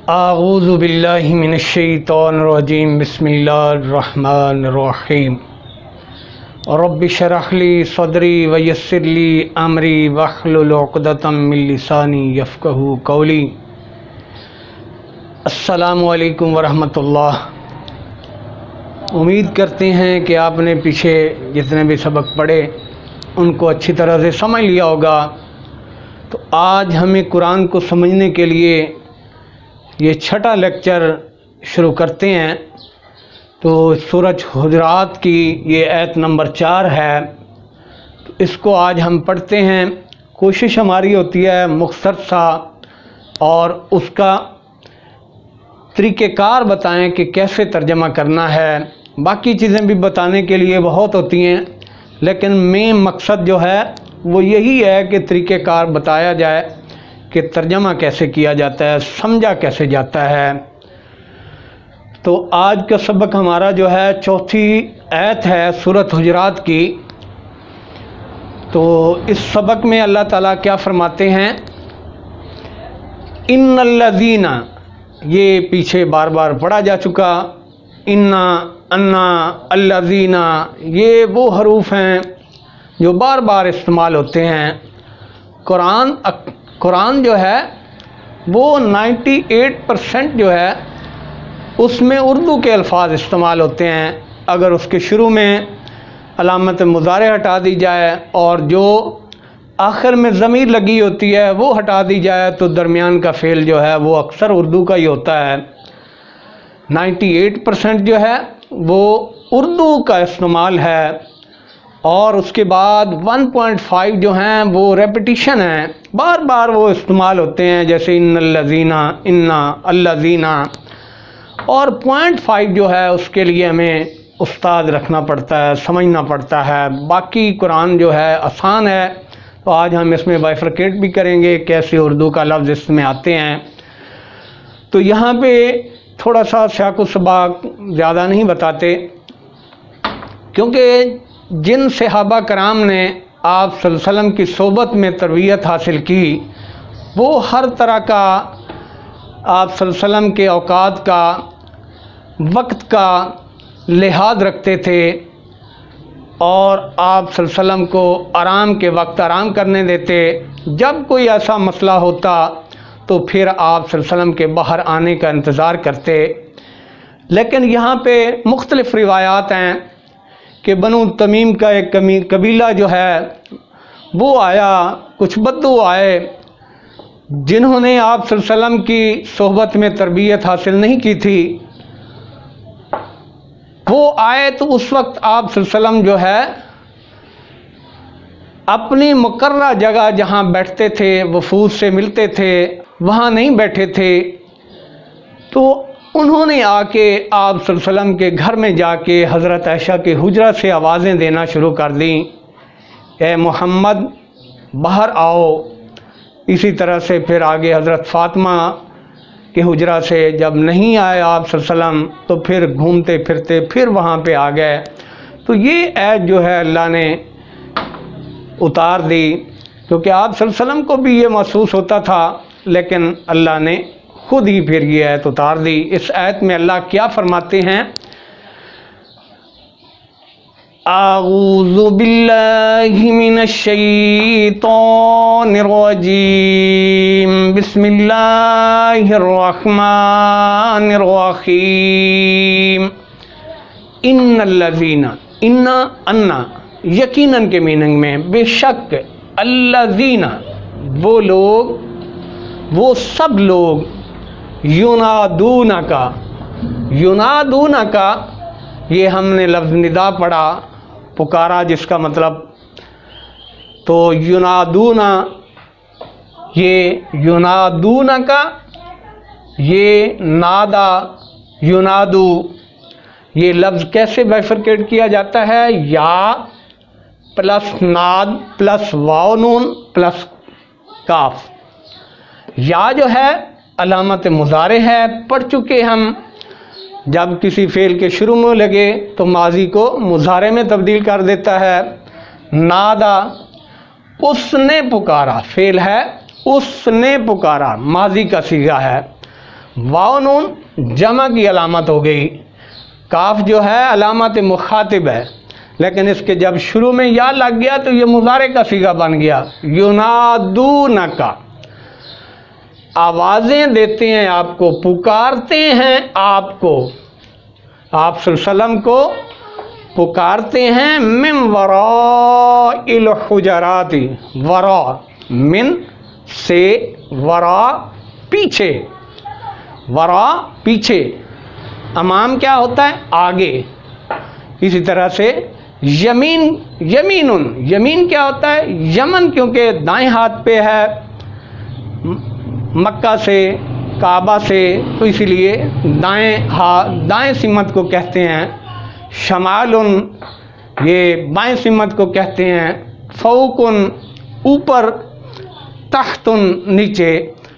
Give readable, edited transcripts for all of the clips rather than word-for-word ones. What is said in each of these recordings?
आऊज़ु बिल्लाहि मिनश्शैतानिर्रजीम बिस्मिल्लाहिर्रहमानिर्रहीम रब्बि शरह ली सदरी व यस्सिर ली अमरी वहलुल उक़दतम मिन लिसानी यफ़क़हू क़ौली। अस्सलामु अलैकुम वरहमतुल्लाह। उम्मीद करते हैं कि आपने पीछे जितने भी सबक पढ़े उनको अच्छी तरह से समझ लिया होगा। तो आज हमें कुरान को समझने के लिए ये छठा लेक्चर शुरू करते हैं। तो सूरह हुजरात की ये आयत नंबर 4 है, तो इसको आज हम पढ़ते हैं। कोशिश हमारी होती है मुख्तसर सा और उसका तरीक़ेकार बताएं कि कैसे तर्जमा करना है। बाकी चीज़ें भी बताने के लिए बहुत होती हैं, लेकिन मेन मकसद जो है वो यही है कि तरीक़ेकार बताया जाए कि तर्जमा कैसे किया जाता है, समझा कैसे जाता है। तो आज का सबक हमारा जो है चौथी आयत है सूरह हुजरात की। तो इस सबक में अल्लाह ताला क्या फरमाते हैं, इन्नल्लज़ीना, ये पीछे बार बार पढ़ा जा चुका, इन्ना अन्ना अल्लज़ीना, ये वो हरूफ हैं जो बार बार इस्तेमाल होते हैं। कुरान जो है वो 98% जो है उसमें उर्दू के अल्फाज इस्तेमाल होते हैं। अगर उसके शुरू में अलामत मुज़ारे हटा दी जाए और जो आखिर में ज़मीर लगी होती है वो हटा दी जाए तो दरमियान का फ़ेल जो है वो अक्सर उर्दू का ही होता है। 98% जो है वो उर्दू का इस्तेमाल है और उसके बाद 1.5 जो हैं वो रेपिटिशन है, बार बार वो इस्तेमाल होते हैं, जैसे इन्नल्लज़ीना, इन्ना अल्लज़ीना। और 0.5 जो है उसके लिए हमें उस्ताद रखना पड़ता है, समझना पड़ता है। बाकी कुरान जो है आसान है, तो आज हम इसमें बाइफरकेट भी करेंगे कैसे उर्दू का लफ्ज़ इसमें आते हैं। तो यहाँ पे थोड़ा सा सियाक़ व सबाक़ ज़्यादा नहीं बताते, क्योंकि जिन सहाबा कराम ने आप सल्लल्लाहु अलैहि वसल्लम की सोबत में तरबियत हासिल की वो हर तरह का आप सल्लल्लाहु अलैहि वसल्लम के औकात का, वक्त का लिहाज रखते थे और आप सल्लल्लाहु अलैहि वसल्लम को आराम के वक्त आराम करने देते। जब कोई ऐसा मसला होता तो फिर आप सल्लल्लाहु अलैहि वसल्लम के बाहर आने का इंतज़ार करते। लेकिन यहाँ पे मुख्तलिफ़ रिवायात हैं कि बनु तमीम का एक कबीला जो है वो आया, कुछ बद्दू आए जिन्होंने आप सल्लल्लाहु अलैहि वसल्लम की सोहबत में तरबियत हासिल नहीं की थी। वो आए तो उस वक्त आप सल्लल्लाहु अलैहि वसल्लम जो है अपनी मुकर्रर जगह जहाँ बैठते थे, वफूद से मिलते थे, वहाँ नहीं बैठे थे। तो उन्होंने आके आप सल्लल्लाहु अलैहि वसल्लम के घर में जाके हज़रत आयशा के हुजरा से आवाज़ें देना शुरू कर दी, ए मोहम्मद बाहर आओ। इसी तरह से फिर आगे हज़रत फ़ातिमा के हुजरा से जब नहीं आए आप सल्लल्लाहु अलैहि वसल्लम तो फिर घूमते फिरते फिर वहाँ पे आ गए। तो ये आयत जो है अल्लाह ने उतार दी, क्योंकि आप सल्लल्लाहु अलैहि वसल्लम को भी ये महसूस होता था, लेकिन अल्लाह ने खुद ही फिर ये आयत उतार दी। इस आयत में अल्लाह क्या फरमाते हैं, आऊज़ु बिल्लाहि मिनश्शैतानिर्रजीम बिस्मिल्लाहिर्रहमानिर्रहीम। इन्नल्लज़ीना, इन्ना अन्ना, यकीनन के मीनिंग में बेशक, अल्लज़ीना वो लोग, वो सब लोग, युनादूना का ये हमने लफ्ज़ निदा पढ़ा, पुकारा, जिसका मतलब, तो युनादूना, ये युनादूना का, ये नादा, युनादू, ये लफ्ज़ कैसे बाइफरकेट किया जाता है, या प्लस नाद प्लस वाव नून प्लस काफ। या जो है अलामत मुज़ारे है, पढ़ चुके हम, जब किसी फ़ेल के शुरू में लगे तो माजी को मुज़ारे में तब्दील कर देता है। नादा, उसने पुकारा, फ़ेल है, उसने पुकारा, माजी का सीगा है। वाव नून जमा की अलामत हो गई। काफ जो है अलामत मुखातिब है, लेकिन इसके जब शुरू में या लग गया तो ये मुज़ारे का सीगा बन गया। युनादूनका, आवाज़ें देते हैं आपको, पुकारते हैं आपको, आप सल्लल्लाहु को पुकारते हैं। मिन वराइल हुजराती, वरा मिन से, वरा पीछे, वरा पीछे, अमाम क्या होता है आगे। इसी तरह से यमीन, यमीनुन, यमीन क्या होता है यमन, क्योंकि दाएं हाथ पे है मक्का से काबा से, तो इसीलिए दाएं हाथ, दाएं सिमत को कहते हैं। शमालुन, ये बाएं सिमत को कहते हैं। फौकुन, ऊपर, तख्तुन, नीचे।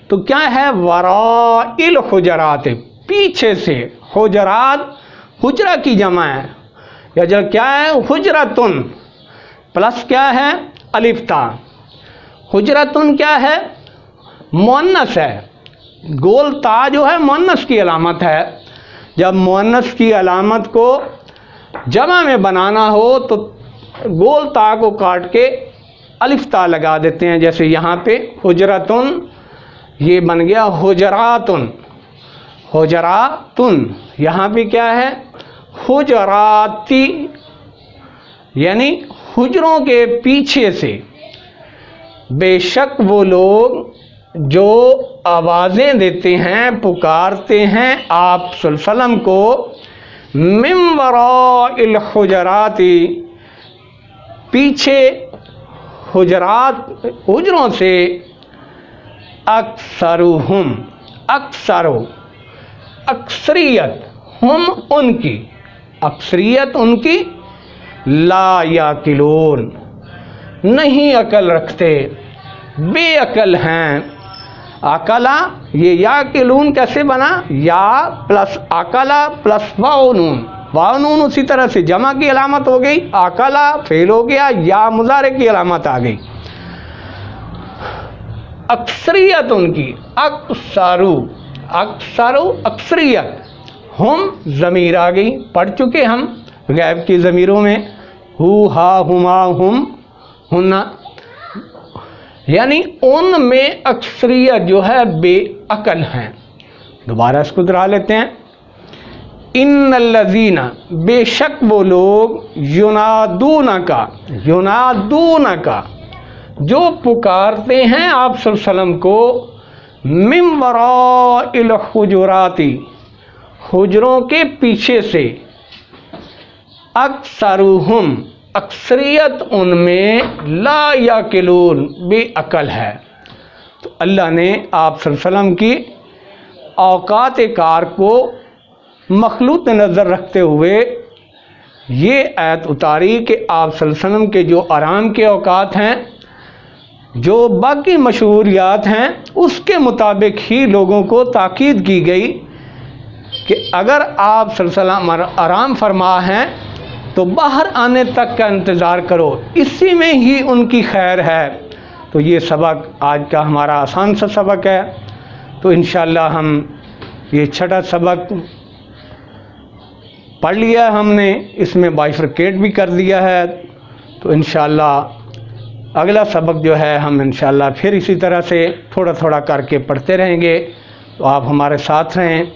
तो क्या है वराइल हुजरात, पीछे से। हुजरात हुजरा की जमा है, या जब क्या है हुजरतुन, प्लस क्या है अलिफ्ता। हुजरतुन क्या है मुअन्नस है, गोल ता जो है मुअन्नस की अलामत है। जब मुअन्नस की अलामत को जमा में बनाना हो तो गोल ता को काट के अलिफ ता लगा देते हैं। जैसे यहाँ पे हुजरतुन, ये बन गया हुजरातुन, हुजरातुन। यहाँ पे क्या है हुजराती, यानी हुजरों के पीछे से। बेशक वो लोग जो आवाज़ें देते हैं, पुकारते हैं आप सल्लल्लाहु को, मिन वराइल हुजराती, पीछे हुजरात, हुजरों से। अक्सरुहुम, अक्सरो, अक्सरियत, हम उनकी, अक्सरियत उनकी। ला याकिलून, नहीं अकल रखते, बेअकल हैं। अकला, ये याकिलून कैसे बना, या प्लस अकला प्लस वाव नून, वाव नून उसी तरह से जमा की अलामत हो गई। अकला फेल हो गया, या मुज़ारे की अलामत आ गई। अक्सरियत उनकी, अक्सरू, अक्सरू अक्सरियत। हम ज़मीर आ गई, पढ़ चुके हम गैब की ज़मीरों में, हु हा हुमा हुम हुन्ना, यानी उनमें अक्सरियत जो है बेअकल हैं। दोबारा इसको दोहरा लेते हैं। इन्नल्लज़ीना, बेशक वो लोग, युनादूनका, युनादूनका, जो पुकारते हैं आप सल्लल्लाहु को, मिन वराइल हुजुराती, हुजरों के पीछे से। अक्सरुहुम, अक्सरियत उनमें, ला याकिलून, बेअकल है। तो अल्लाह ने आप सल्लल्लाहु की औकात कार को मखलूत नज़र रखते हुए ये आयत उतारी कि आप सल्लल्लाहु के जो आराम के औकात हैं, जो बाकी मशहूरियात हैं, उसके मुताबिक ही लोगों को ताकीद की गई कि अगर आप सल्लल्लाहु आराम फरमा हैं तो बाहर आने तक का इंतज़ार करो, इसी में ही उनकी खैर है। तो ये सबक आज का हमारा आसान सा सबक है। तो इंशाअल्लाह हम ये छठा सबक पढ़ लिया है हमने, इसमें बाइफरकेट भी कर दिया है। तो इंशाअल्लाह अगला सबक जो है हम इंशाअल्लाह फिर इसी तरह से थोड़ा थोड़ा करके पढ़ते रहेंगे। तो आप हमारे साथ रहें,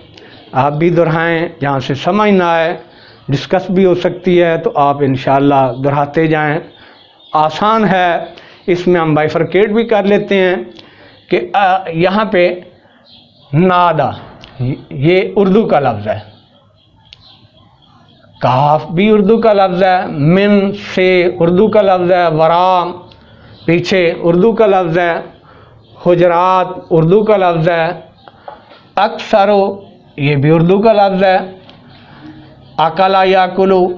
आप भी दोहराएं, जहाँ से समझ ना आए डिस्कस भी हो सकती है तो आप इंशाअल्लाह दोहराते जाएं। आसान है, इसमें हम बाइफरकेट भी कर लेते हैं कि यहाँ पे नादा, ये उर्दू का लफ्ज़ है, काफ भी उर्दू का लफ्ज़ है, मिन से उर्दू का लफ्ज़ है, वरा पीछे उर्दू का लफ्ज़ है, हुजरात उर्दू का लफ्ज़ है, अक्सरो ये भी उर्दू का लफ्ज़ है, अकला याकुलू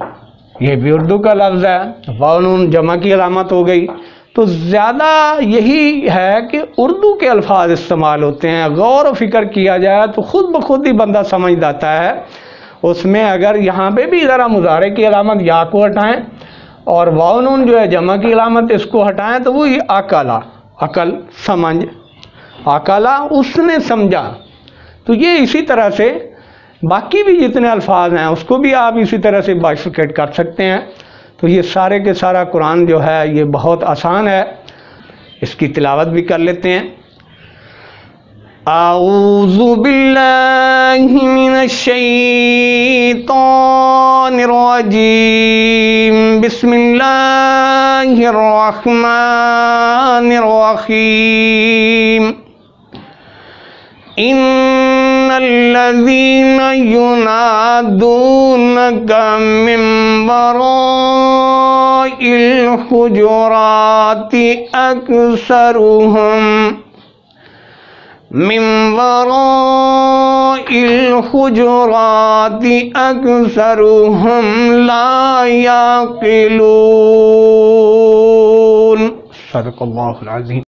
ये भी उर्दू का लफ्ज़ है, वानून जमा की अलामत हो गई। तो ज़्यादा यही है कि उर्दू के अल्फाज इस्तेमाल होते हैं। गौर व फिक्र किया जाए तो ख़ुद ब खुद ही बंदा समझ जाता है। उसमें अगर यहाँ पे भी ज़रा मुज़ारे की अलामत या को हटाएं और वानून जो है जमा की अलामत इसको हटाएं तो वही अकला, अकल समझ, अकला उसने समझा, तो ये इसी तरह से बाकी भी जितने अल्फाज हैं उसको भी आप इसी तरह से बाइफिकेट कर सकते हैं। तो ये सारे के सारा कुरान जो है ये बहुत आसान है, इसकी तिलावत भी कर लेते हैं। आऊज़ु बिल्लाहि मिनश शैतानिर रजीम, बिस्मिल्लाहिर रहमानिर रहीम। इन्नल्लज़ीना युनादूनका मिन वराइल हुजुराति अक्सरुहुम ला याक़िलून। सदक़ल्लाहुल अज़ीम।